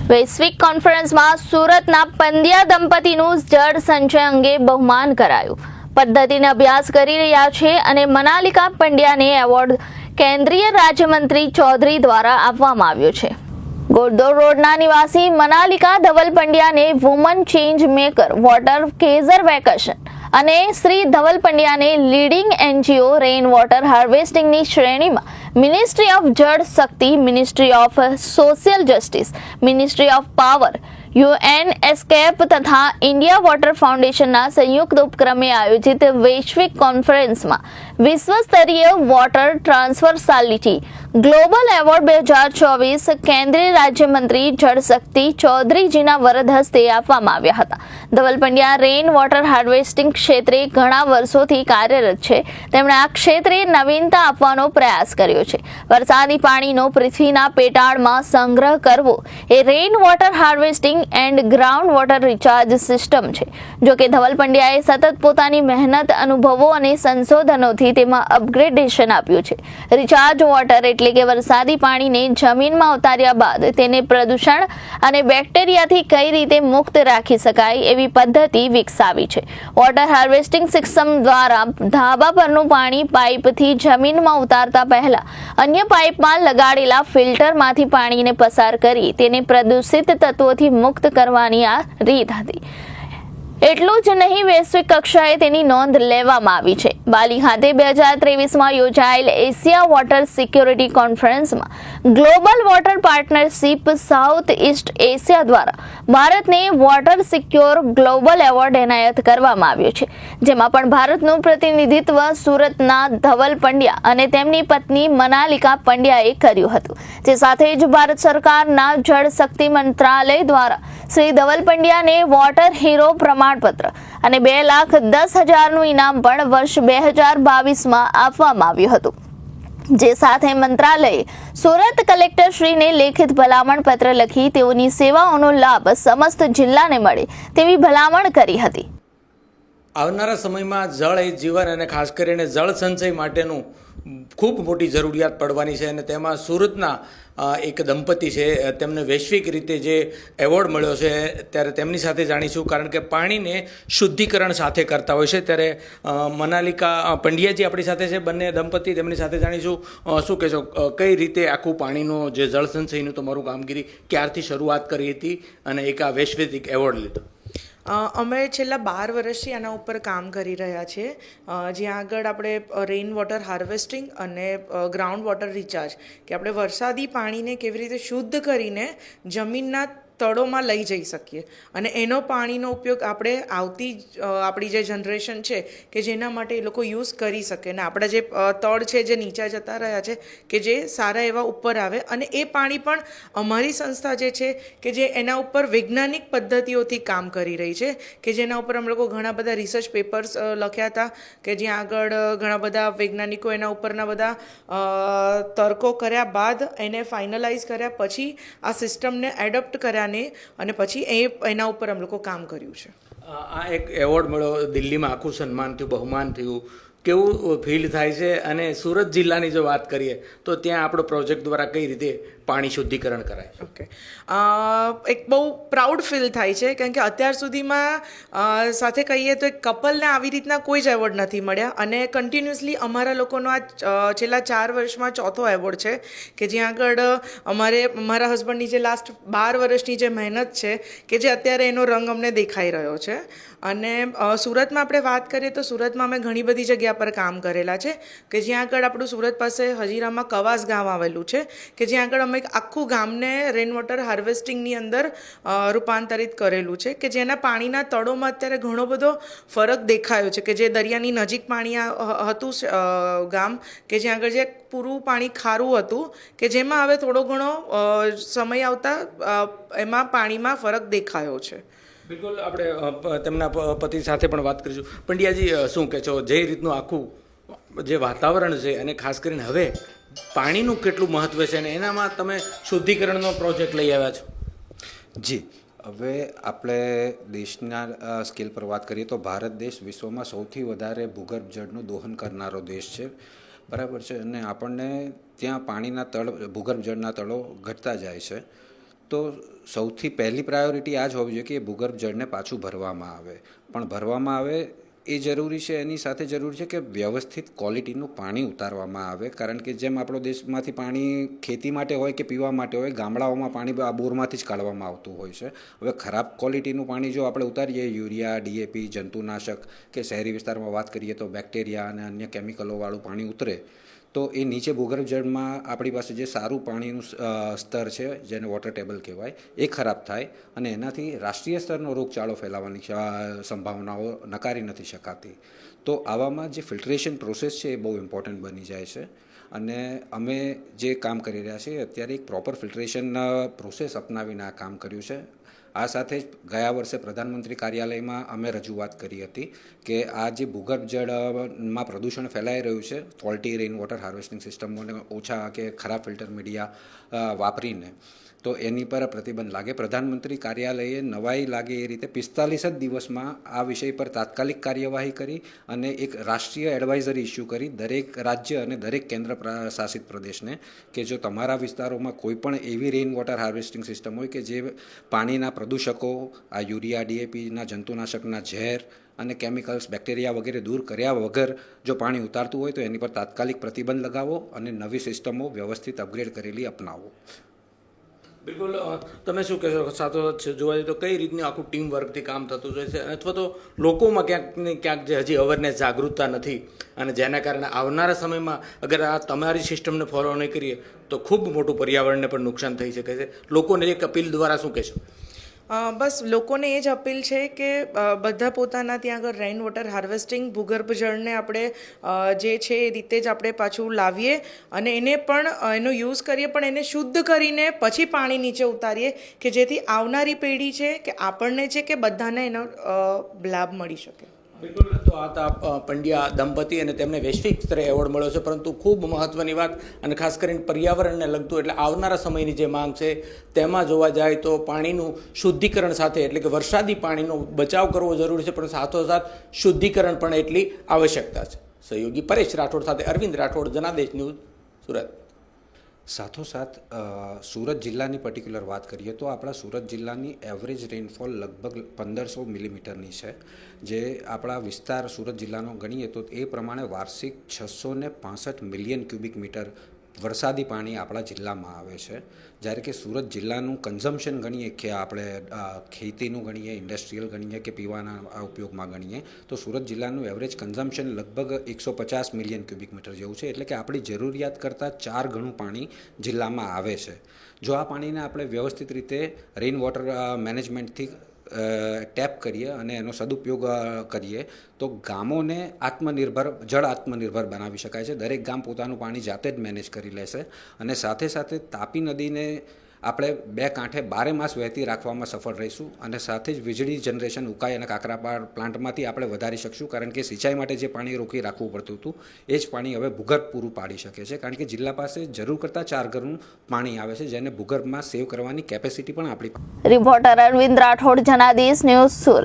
વૈશ્વિક કોન્ફરન્સમાં સુરતના પંડ્યા દંપતીનું જળ સંચય અંગે બહુમાન કરાયું. પદ્ધતિનો અભ્યાસ કરી રહ્યા છે અને મનાલિકા પંડ્યાને એવોર્ડ કેન્દ્રીય રાજ્યમંત્રી ચૌધરી દ્વારા આપવામાં આવ્યો છે. ગોરદોર રોડના નિવાસી મનાલિકા ધવલ પંડ્યાને વુમન ચેન્જ મેકર વોટર કેઝર વેકેશન અને શ્રી ધવલ પંડ્યાને લીડિંગ એનજીઓ રેઇન વોટર હાર્વેસ્ટિંગની શ્રેણીમાં ministry of Jal Shakti, ministry of social justice, ministry of power, UNESCAP તથા ઇન્ડિયા વોટર ફાઉન્ડેશનના સંયુક્ત ઉપક્રમે આયોજિત વૈશ્વિક કોન્ફરન્સમાં વિશ્વસ્તરીય વોટર ટ્રાન્સવર્સાલિટી ગ્લોબલ એવોર્ડ 2024 કેન્દ્રીય રાજ્યમંત્રી જળશક્તિ ચૌધરીજીના વરદ હસ્તે આપવામાં આવ્યા હતા. Dhaval Pandya rain water harvesting ક્ષેત્રે ઘણા વર્ષોથી કાર્યરત છે. તેમણે આ ક્ષેત્રે નવીનતા આપવાનો પ્રયાસ કર્યો છે. વરસાદી પાણીનો પૃથ્વીના પેટાળમાં સંગ્રહ કરવો એ rain water harvesting and ground water recharge system છે. જો કે ધવલ પંડ્યાએ સતત પોતાની મહેનત, અનુભવો અને સંશોધનોથી તેમાં અપગ્રેડેશન આપ્યું છે. રિચાર્જ વોટર એટલે કે વરસાદી પાણીને જમીનમાં ઉતાર્યા બાદ તેને પ્રદૂષણ અને બેક્ટેરિયાથી કઈ રીતે મુક્ત રાખી શકાય એવી પદ્ધતિ વિકસાવી છે. વોટર હાર્વેસ્ટિંગ સિસ્ટમ દ્વારા ધાબા પરનું પાણી પાઇપથી જમીનમાં ઉતારતા પહેલા અન્ય પાઇપમાં લગાડેલા ફિલ્ટરમાંથી પાણીને પસાર કરી તેને પ્રદૂષિત તત્વોથી મુક્ત કરવાની આ રીત હતી. એટલું જ નહીં, વૈશ્વિક કક્ષાએ તેની નોંધ લેવામાં આવી છે. બાલી ખાતે 2023માં યોજાયેલ એશિયા વોટર સિક્યોરિટી કોન્ફરન્સમાં global water partnership south east Asia દ્વારા ભારતને વોટર સિક્યોર ગ્લોબલ એવોર્ડ એનાયત કરવામાં આવ્યો છે, જેમાં પણ ભારતનું પ્રતિનિધિત્વ સુરતના ધવલ પંડ્યા અને તેમની પત્ની મનાલિકા પંડ્યાએ કર્યું હતું. તે સાથે જ ભારત સરકારના જળ શક્તિ મંત્રાલય દ્વારા શ્રી ધવલ પંડ્યાને વોટર હીરો પ્રમાણપત્ર અને 2,10,000નું ઇનામ પણ વર્ષ 2022માં આપવામાં આવ્યું હતું. જે સાથે મંત્રાલયે સુરત કલેક્ટર શ્રીને લેખિત ભલામણ પત્ર લખી તેઓની સેવાઓનો લાભ સમસ્ત જિલ્લાને મળે તેવી ભલામણ કરી હતી. આવનારા સમયમાં જળ એ જીવન અને ખાસ કરીને જળ સંચય માટેનું ખૂબ મોટી જરૂરિયાત પડવાની છે અને તેમાં સુરતના એક દંપતી છે, તેમને વૈશ્વિક રીતે જે એવોર્ડ મળ્યો છે ત્યારે તેમની સાથે જાણીશું, કારણ કે પાણીને શુદ્ધિકરણ સાથે કરતા હોય છે. ત્યારે મનાલિકા પંડ્યાજી આપણી સાથે છે, બંને દંપતી, તેમની સાથે જાણીશું. શું કહેશો, કઈ રીતે આખું પાણીનું જે જળ સંચયનું તમારું કામગીરી ક્યારથી શરૂઆત કરી હતી અને એક આ વૈશ્વિક એવોર્ડ લીધો? અમે છેલ્લા 12 વર્ષથી આના ઉપર કામ કરી રહ્યા છીએ, જ્યાં આગળ આપણે રેઇન વોટર હાર્વેસ્ટિંગ અને ગ્રાઉન્ડ વોટર રિચાર્જ, કે આપણે વરસાદી પાણીને કેવી રીતે શુદ્ધ કરીને જમીનના તળોમાં લઈ જઈ શકીએ અને એનો પાણીનો ઉપયોગ આપણે આવતી આપણી જે જનરેશન છે કે જેના માટે એ લોકો યુઝ કરી શકે ને આપણા જે તળ છે જે નીચે જતા રહ્યા છે કે જે સારા એવા ઉપર આવે. અને એ પાણી પણ અમારી સંસ્થા જે છે કે જે એના ઉપર વૈજ્ઞાનિક પદ્ધતિઓથી કામ કરી રહી છે, કે જેના ઉપર અમે લોકો ઘણા બધા રિસર્ચ પેપર્સ લખ્યા હતા, કે જ્યાં આગળ ઘણા બધા વૈજ્ઞાનિકો એના ઉપરના બધા તર્કો કર્યા બાદ એને ફાઇનલાઇઝ કર્યા પછી આ સિસ્ટમને એડોપ્ટ કર્યા અને પછી એના ઉપર અમે લોકો કામ કર્યું છે. આ એક એવોર્ડ મળ્યો, દિલ્હીમાં આખું સન્માન થયું, બહુમાન થયું, કેવું ફીલ થાય છે? અને સુરત જિલ્લાની જો વાત કરીએ તો ત્યાં આપણો પ્રોજેક્ટ દ્વારા કઈ રીતે પાણી શુદ્ધિકરણ કરાય? ઓકે, એક બહુ પ્રાઉડ ફીલ થાય છે, કારણ કે અત્યાર સુધીમાં સાથે કહીએ તો એક કપલને આવી રીતના કોઈ જ એવોર્ડ નથી મળ્યા અને કન્ટિન્યુઅસલી અમારા લોકોનો આ છેલ્લા 4 વર્ષમાં ચોથો એવોર્ડ છે, કે જ્યાં આગળ મારા હસબન્ડની જે લાસ્ટ 12 વર્ષની જે મહેનત છે કે જે અત્યારે એનો રંગ અમને દેખાઈ રહ્યો છે. અને સુરતમાં આપણે વાત કરીએ તો સુરતમાં અમે ઘણી બધી જગ્યા પર કામ કરેલા છે, કે જ્યાં આગળ આપણું સુરત પાસે હજીરામાં કવાસ ગામ આવેલું છે, કે જ્યાં આગળ અમે આખું ગામને રેઇન વોટર હાર્વેસ્ટિંગની અંદર રૂપાંતરિત કરેલું છે, કે જેના પાણીના તળોમાં અત્યારે ઘણો બધો ફરક દેખાયો છે, કે જે દરિયાની નજીક પાણી હતું ગામ, કે જ્યાં આગળ જે પૂરું પાણી ખારું હતું, કે જેમાં હવે થોડો ઘણો સમય આવતા એમાં પાણીમાં ફરક દેખાયો છે. બિલકુલ, આપણે તેમના પતિ સાથે પણ વાત કરીશું. પંડ્યાજી, શું કહે છો, જે રીતનું આખું જે વાતાવરણ છે અને ખાસ કરીને હવે પાણીનું કેટલું મહત્ત્વ છે અને એનામાં તમે શુદ્ધિકરણનો પ્રોજેક્ટ લઈ આવ્યા છો? જી, હવે આપણે દેશના સ્કેલ પર વાત કરીએ તો ભારત દેશ વિશ્વમાં સૌથી વધારે ભૂગર્ભ જળનું દોહન કરનારો દેશ છે, બરાબર છે. અને આપણને ત્યાં પાણીના ભૂગર્ભ જળના તળો ઘટતા જાય છે. તો સૌથી પહેલી પ્રાયોરિટી આ જ હોવી જોઈએ કે એ ભૂગર્ભ જળને પાછું ભરવામાં આવે, પણ ભરવામાં આવે એ જરૂરી છે. એની સાથે જરૂરી છે કે વ્યવસ્થિત ક્વોલિટીનું પાણી ઉતારવામાં આવે, કારણ કે જેમ આપણો દેશમાંથી પાણી ખેતી માટે હોય કે પીવા માટે હોય, ગામડાઓમાં પાણી આ બોરમાંથી જ કાઢવામાં આવતું હોય છે. હવે ખરાબ ક્વોલિટીનું પાણી જો આપણે ઉતારીએ, યુરિયા, ડીએપી, જંતુનાશક કે શહેરી વિસ્તારમાં વાત કરીએ તો બેક્ટેરિયા અને અન્ય કેમિકલોવાળું પાણી ઉતરે તો એ નીચે ભૂગર્ભ જળમાં આપણી પાસે જે સારું પાણીનું સ્તર છે, જેને વોટર ટેબલ કહેવાય, એ ખરાબ થાય અને એનાથી રાષ્ટ્રીય સ્તરનો રોગચાળો ફેલાવાની સંભાવનાઓ નકારી નથી શકાતી. તો આવામાં જે ફિલ્ટરેશન પ્રોસેસ છે એ બહુ ઇમ્પોર્ટન્ટ બની જાય છે. અને અમે જે કામ કરી રહ્યા છીએ અત્યારે એક પ્રોપર ફિલ્ટરેશન પ્રોસેસ અપનાવીને આ કામ કર્યું છે. આ સાથે જ ગયા વર્ષે પ્રધાનમંત્રી કાર્યાલયમાં અમે રજૂઆત કરી હતી કે આ જે ભૂગર્ભ જળમાં પ્રદૂષણ ફેલાઈ રહ્યું છે ફોલ્ટી રેઇન વોટર હાર્વેસ્ટિંગ સિસ્ટમોને ઓછા કે ખરાબ ફિલ્ટર મીડિયા વાપરીને, તો એની પર પ્રતિબંધ લાગે. પ્રધાનમંત્રી કાર્યાલયે નવાઈ લાગે એ રીતે 45 જ દિવસમાં આ વિષય પર તાત્કાલિક કાર્યવાહી કરી અને એક રાષ્ટ્રીય એડવાઇઝરી ઇસ્યુ કરી દરેક રાજ્ય અને દરેક કેન્દ્ર શાસિત પ્રદેશને કે જો તમારા વિસ્તારોમાં કોઈ પણ એવી રેઇન વોટર હાર્વેસ્ટિંગ સિસ્ટમ હોય કે જે પાણીના પ્રદૂષકો, આ યુરિયા, ડીએપીના જંતુનાશકના ઝેર અને કેમિકલ્સ, બેક્ટેરિયા વગેરે દૂર કર્યા વગર જો પાણી ઉતારતું હોય તો એની પર તાત્કાલિક પ્રતિબંધ લગાવો અને નવી સિસ્ટમો વ્યવસ્થિત અપગ્રેડ કરેલી અપનાવો. બિલકુલ. તમે શું કહેશો? સાથોસાથ જોવા જઈએ તો કઈ રીતની આખું ટીમ વર્કથી કામ થતું હોય છે, અથવા તો લોકોમાં ક્યાંક ને ક્યાંક જે હજી અવેરનેસ, જાગૃતતા નથી અને જેના કારણે આવનારા સમયમાં અગર આ તમારી સિસ્ટમને ફોલો નહીં કરીએ તો ખૂબ મોટું પર્યાવરણને પણ નુકસાન થઈ શકે છે. લોકોને એક અપીલ દ્વારા શું કહેશો? બસ લોકોને એ જ અપીલ છે કે બધા પોતાના ત્યાં આગળ રેઇન વોટર હાર્વેસ્ટિંગ, ભૂગર્ભ જળને આપણે જે છે એ રીતે જ આપણે પાછું લાવીએ અને એને પણ એનો યુઝ કરીએ, પણ એને શુદ્ધ કરીને પછી પાણી નીચે ઉતારીએ કે જેથી આવનારી પેઢી છે કે આપણને છે કે બધાને એનો લાભ મળી શકે. બિલકુલ. તો આ હતા પંડ્યા દંપતી અને તેમને વૈશ્વિક સ્તરે એવોર્ડ મળ્યો છે. પરંતુ ખૂબ મહત્ત્વની વાત અને ખાસ કરીને પર્યાવરણને લગતું એટલે આવનારા સમયની જે માંગ છે તેમાં જોવા જાય તો પાણીનું શુદ્ધિકરણ સાથે એટલે કે વરસાદી પાણીનો બચાવ કરવો જરૂરી છે, પણ સાથોસાથ શુદ્ધિકરણ પણ એટલી આવશ્યકતા છે. સહયોગી પરેશ રાઠોડ સાથે અરવિંદ રાઠોડ, જનાદેશ ન્યૂઝ, સુરત. સાથોસાથ સુરત જિલ્લાની પર્ટિક્યુલર વાત કરીએ તો આપણા સુરત જિલ્લાની એવરેજ રેઇનફોલ લગભગ 1500 મિલીમીટરની છે. જે આપણા વિસ્તાર સુરત જિલ્લાનો ગણીએ તો એ પ્રમાણે વાર્ષિક 665 મિલિયન ક્યુબિક મીટર વરસાદી પાણી આપણા જિલ્લામાં આવે છે. જ્યારે કે સુરત જિલ્લાનું કન્ઝમ્પશન ગણીએ કે આપણે ખેતીનું ગણીએ, ઇન્ડસ્ટ્રીયલ ગણીએ કે પીવાના ઉપયોગમાં ગણીએ તો સુરત જિલ્લાનું એવરેજ કન્ઝમ્પશન લગભગ 150 મિલિયન ક્યુબિક મીટર જેવું છે. એટલે કે આપણી જરૂરિયાત કરતાં 4 ગણું પાણી જિલ્લામાં આવે છે. જો આ પાણીને આપણે વ્યવસ્થિત રીતે રેઇન વોટર મેનેજમેન્ટથી ટેપ કરીએ અને એનો સદુપયોગ કરીએ તો ગામોને જળ આત્મનિર્ભર બનાવી શકાય છે. દરેક ગામ પોતાનું પાણી જાતે જ મેનેજ કરી લેશે અને સાથે સાથે તાપી નદીને આપણે 2 કાંઠે 12 માસ વહેતી રાખવામાં સફળ રહીશું અને સાથે જ વીજળી જનરેશન ઉકાઈ અને કાકરાપાર પ્લાન્ટમાંથી આપણે વધારી શકશું, કારણ કે સિંચાઈ માટે જે પાણી રોકી રાખવું પડતું હતું એ જ પાણી હવે ભૂગર્ભ પૂરું પાડી શકે છે, કારણ કે જિલ્લા પાસે જરૂર કરતાં 4 ગણું પાણી આવે છે જેને ભૂગર્ભમાં સેવ કરવાની કેપેસિટી પણ આપણી પાસે. Reporter Arvind Rathod, Janadesh news, Surat.